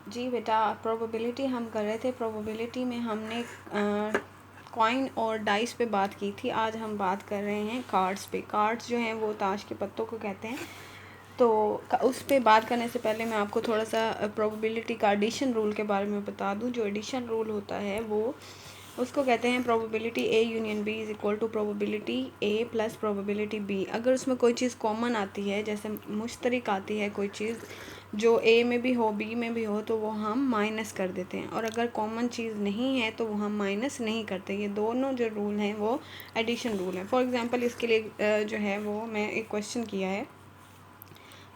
जी बेटा, प्रोबेबिलिटी हम कर रहे थे। प्रोबेबिलिटी में हमने कॉइन और डाइस पे बात की थी। आज हम बात कर रहे हैं कार्ड्स पे। कार्ड्स जो हैं वो ताश के पत्तों को कहते हैं। तो उस पे बात करने से पहले मैं आपको थोड़ा सा प्रोबेबिलिटी का एडिशन रूल के बारे में बता दूं। जो एडिशन रूल होता है वो उसको कहते हैं probability A union B is equal to probability A plus probability B. अगर उसमें कोई चीज़ कॉमन आती है, जैसे मुश्तरक आती है कोई चीज़ जो ए में भी हो बी में भी हो, तो वो हम माइनस कर देते हैं। और अगर कॉमन चीज़ नहीं है तो वो हम माइनस नहीं करते। ये दोनों जो रूल हैं वो एडिशन रूल हैं। फॉर एग्ज़ाम्पल इसके लिए जो है वो मैं एक क्वेश्चन किया है।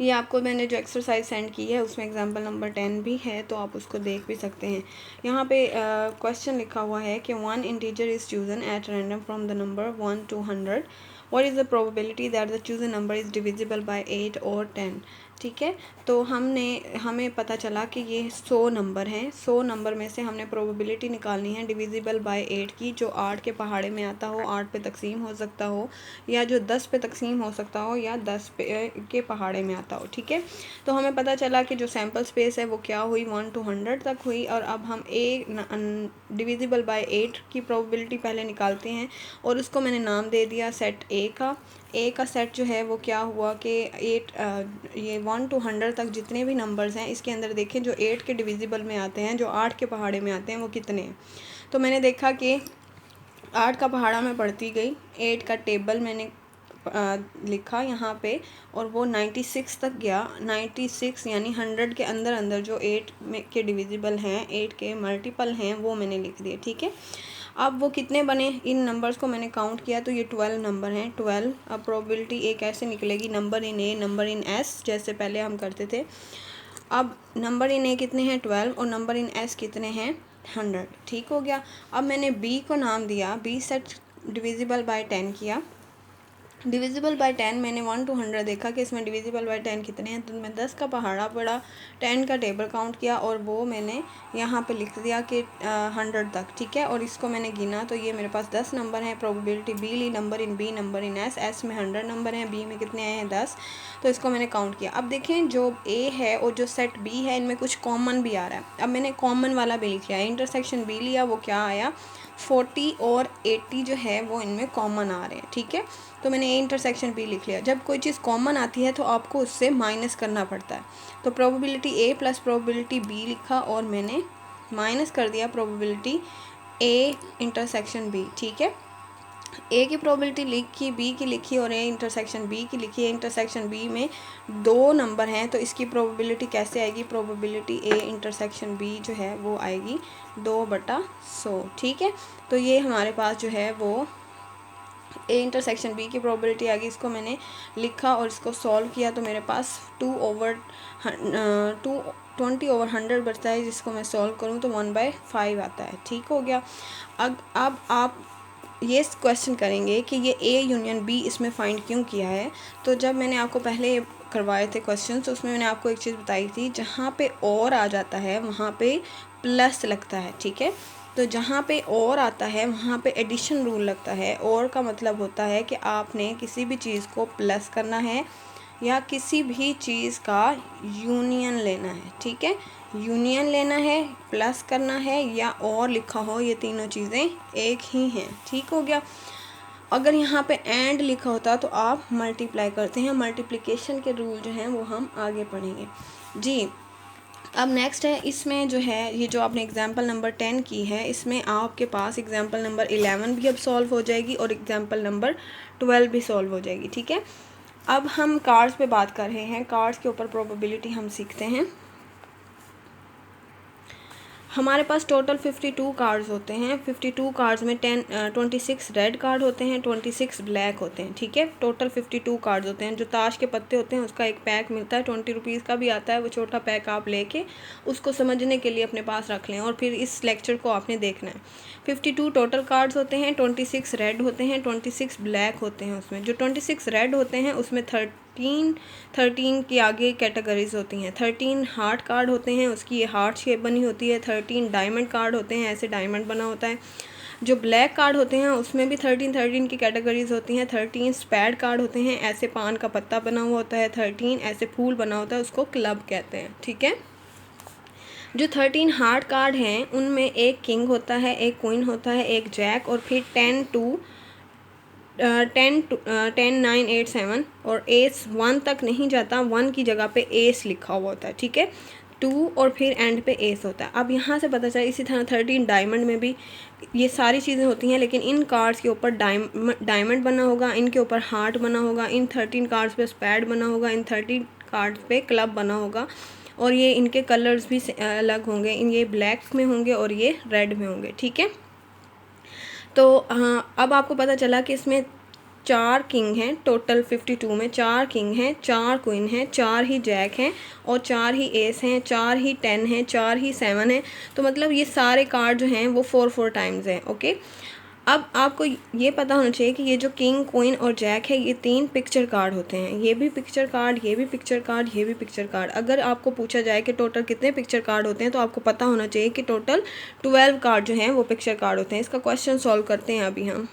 ये आपको मैंने जो एक्सरसाइज सेंड की है उसमें एग्जांपल नंबर 10 भी है, तो आप उसको देख भी सकते हैं। यहाँ पे क्वेश्चन लिखा हुआ है कि 1 integer is chosen at random from the number 1 to 100। What is the probability that the chosen number is divisible by 8 और 10। ठीक है, तो हमें पता चला कि ये 100 नंबर हैं। 100 नंबर में से हमने प्रोबेबिलिटी निकालनी है डिविजिबल बाय 8 की, जो 8 के पहाड़े में आता हो, 8 पे तकसीम हो सकता हो, या जो 10 पे तकसीम हो सकता हो, या 10 पे के पहाड़े में आता हो। ठीक है, तो हमें पता चला कि जो सैम्पल स्पेस है वो क्या हुई, 1 to 100 तक हुई। और अब हम ए डिविजिबल बाय 8 की प्रोबेबिलिटी पहले निकालते हैं, और उसको मैंने नाम दे दिया सेट ए का। ए का सेट जो है वो क्या हुआ कि 8 ये 1 to 100 तक जितने भी नंबर्स हैं इसके अंदर देखें जो 8 के डिविजिबल में आते हैं, जो 8 के पहाड़े में आते हैं, वो कितने हैं। तो मैंने देखा कि 8 का पहाड़ा में पढ़ती गई, 8 का टेबल मैंने लिखा यहाँ पे, और वो 96 तक गया। 96 यानी 100 के अंदर अंदर जो 8 में के डिविजिबल हैं, 8 के मल्टीपल हैं, वो मैंने लिख दिए। ठीक है, अब वो कितने बने, इन नंबर्स को मैंने काउंट किया तो ये 12 नंबर हैं। 12। अब प्रोबेबिलिटी ए कैसे निकलेगी, number in A number in S, जैसे पहले हम करते थे। अब नंबर इन ए कितने हैं, 12, और नंबर इन एस कितने हैं, 100। ठीक हो गया। अब मैंने बी को नाम दिया, बी सेट डिविजिबल बाय 10 किया। डिविजिबल बाय 10 मैंने 1 to 100 देखा कि इसमें डिविजिबल बाय 10 कितने हैं, तो मैं 10 का पहाड़ा पड़ा, 10 का टेबल काउंट किया, और वो मैंने यहाँ पे लिख दिया कि 100 तक। ठीक है, और इसको मैंने गिना तो ये मेरे पास 10 नंबर हैं। प्रोबेबिलिटी बी ली, number in B number in S, S में 100 नंबर हैं, बी में कितने आए हैं, 10। तो इसको मैंने काउंट किया। अब देखें जो ए है और जो सेट बी है इनमें कुछ कॉमन भी आ रहा है। अब मैंने कॉमन वाला भी लिख लिया, इंटरसेक्शन बी लिया, वो क्या आया, 40 और 80 जो है वो इनमें कॉमन आ रहे हैं। ठीक है, तो मैंने ए इंटरसेक्शन बी लिख लिया। जब कोई चीज़ कॉमन आती है तो आपको उससे माइनस करना पड़ता है। तो probability A plus probability B लिखा, और मैंने माइनस कर दिया प्रोबेबिलिटी ए इंटरसेक्शन बी। ठीक है, ए की प्रोबेबिलिटी लिखी, बी की लिखी, और ए इंटरसेक्शन बी की लिखी। ए इंटरसेक्शन बी में 2 नंबर हैं, तो इसकी प्रोबेबिलिटी कैसे आएगी, प्रोबेबिलिटी ए इंटरसेक्शन बी जो है वो आएगी 2/100। ठीक है, तो ये हमारे पास जो है वो ए इंटरसेक्शन बी की प्रोबेबिलिटी आ गई। इसको मैंने लिखा और इसको सॉल्व किया तो मेरे पास 20/100 बचता है, जिसको मैं सॉल्व करूँ तो 1/5 आता है। ठीक हो गया। अब आप ये क्वेश्चन करेंगे कि ये ए यूनियन बी इसमें फाइंड क्यों किया है। तो जब मैंने आपको पहले करवाए थे क्वेश्चन, तो उसमें मैंने आपको एक चीज़ बताई थी, जहाँ पे और आ जाता है वहाँ पे प्लस लगता है। ठीक है, तो जहाँ पे और आता है वहाँ पे एडिशन रूल लगता है। और का मतलब होता है कि आपने किसी भी चीज़ को प्लस करना है या किसी भी चीज़ का यूनियन लेना है। ठीक है, यूनियन लेना है, प्लस करना है, या और लिखा हो, ये तीनों चीज़ें एक ही हैं। ठीक हो गया। अगर यहाँ पे एंड लिखा होता तो आप मल्टीप्लाई करते हैं। मल्टीप्लिकेशन के रूल जो हैं वो हम आगे पढ़ेंगे। जी, अब नेक्स्ट है, इसमें जो है ये जो आपने एग्जाम्पल नंबर 10 की है, इसमें आपके पास एग्जाम्पल नंबर 11 भी अब सॉल्व हो जाएगी और एग्जाम्पल नंबर 12 भी सॉल्व हो जाएगी। ठीक है, अब हम कार्ड्स पे बात कर रहे हैं। कार्ड्स के ऊपर प्रोबेबिलिटी हम सीखते हैं। हमारे पास टोटल 52 कार्ड्स होते हैं। 52 कार्ड्स में 26 रेड कार्ड होते हैं, 26 ब्लैक होते हैं। ठीक है, टोटल 52 कार्ड्स होते हैं। जो ताश के पत्ते होते हैं उसका एक पैक मिलता है, 20 रुपीज़ का भी आता है। वो छोटा पैक आप लेके उसको समझने के लिए अपने पास रख लें, और फिर इस लेक्चर को आपने देखना है। 52 टोटल कार्ड्स होते हैं, 26 रेड होते हैं, 26 ब्लैक होते हैं। उसमें जो 26 रेड होते हैं उसमें 13 की आगे कैटेगरीज होती हैं। 13 हार्ट कार्ड होते हैं, उसकी ये हार्ट शेप बनी होती है। 13 डायमंड कार्ड होते हैं, ऐसे डायमंड बना होता है। जो ब्लैक कार्ड होते हैं उसमें भी 13 की कैटेगरीज होती हैं। 13 स्पैड कार्ड होते हैं, ऐसे पान का पत्ता बना हुआ होता है। 13 ऐसे फूल बना होता है, उसको क्लब कहते हैं। ठीक है, जो 13 हार्ड कार्ड हैं उनमें एक किंग होता है, एक क्वीन होता है, एक जैक और फिर 10 9 8 7 और एस 1 तक नहीं जाता, 1 की जगह पे एस लिखा हुआ होता है, ठीक है। 2 और फिर एंड पे एस होता है। अब यहाँ से पता चला इसी तरह 13 डायमंड में भी ये सारी चीज़ें होती हैं, लेकिन इन कार्ड्स के ऊपर डायमंड बना होगा, इनके ऊपर हार्ट बना होगा, इन 13 कार्ड्स पे स्पैड बना होगा, इन 13 कार्ड्स पे क्लब बना होगा और ये इनके कलर्स भी अलग होंगे, ये ब्लैक में होंगे और ये रेड में होंगे, ठीक है। तो हाँ, अब आपको पता चला कि इसमें 4 किंग हैं, टोटल 52 में 4 किंग हैं, 4 क्वीन हैं, 4 ही जैक हैं और 4 ही एस हैं, 4 ही 10 हैं, 4 ही 7 हैं। तो मतलब ये सारे कार्ड जो हैं वो 4 टाइम्स हैं, ओके। अब आपको ये पता होना चाहिए कि ये जो किंग क्वीन और जैक है ये 3 पिक्चर कार्ड होते हैं, ये भी पिक्चर कार्ड, ये भी पिक्चर कार्ड, ये भी पिक्चर कार्ड। अगर आपको पूछा जाए कि टोटल कितने पिक्चर कार्ड होते हैं तो आपको पता होना चाहिए कि टोटल 12 कार्ड जो हैं वो पिक्चर कार्ड होते हैं। इसका क्वेश्चन सॉल्व करते हैं अभी हम।